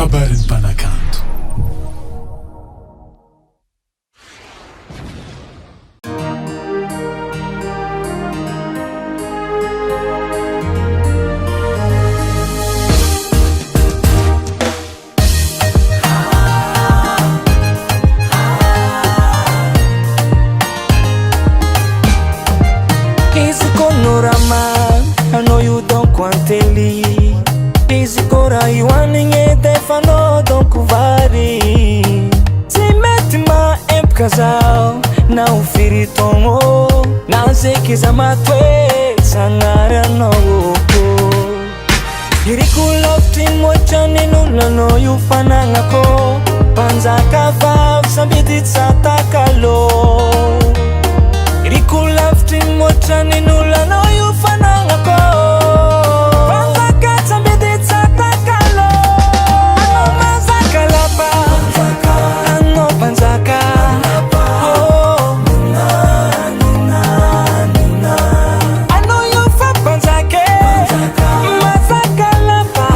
kabarin'ny mpanakanto. Izy konorama anao io donko antely, izy kora io anigny defa anao donko vary. Tsy mety maempaka zao na ho firy-taogno na zeky za matoe zagnary anao ko. Iriko lavitry moatrany n'olonanao io fanagnako, mpanjaka vavy sambidy tsatakalo. Iriko lavitry moatrany n'olonanao io fanagnako, mpanjaka sambidy tsatakalo. Anao mpanjaka lapa, anao mpanjaka anao io fa mpanjaka mazaka lapa.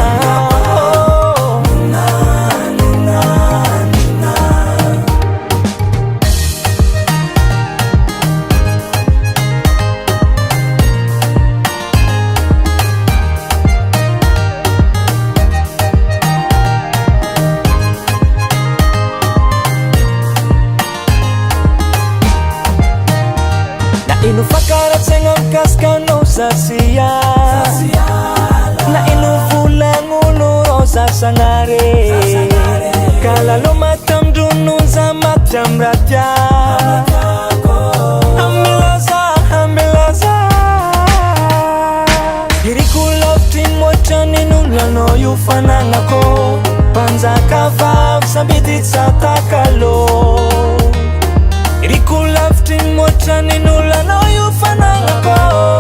Ino fakaratsegna mikasika anao zasia, na ino volagnono rô zasagnare. Kalaloma tamindrononza maty amratya, amilaza iriko lavitry moatrany n'olonanao io fanagnako, mpanjaka vavy sambidy tsatakalo. Iriko lavitry moatrany n'olonanao io fanagnako.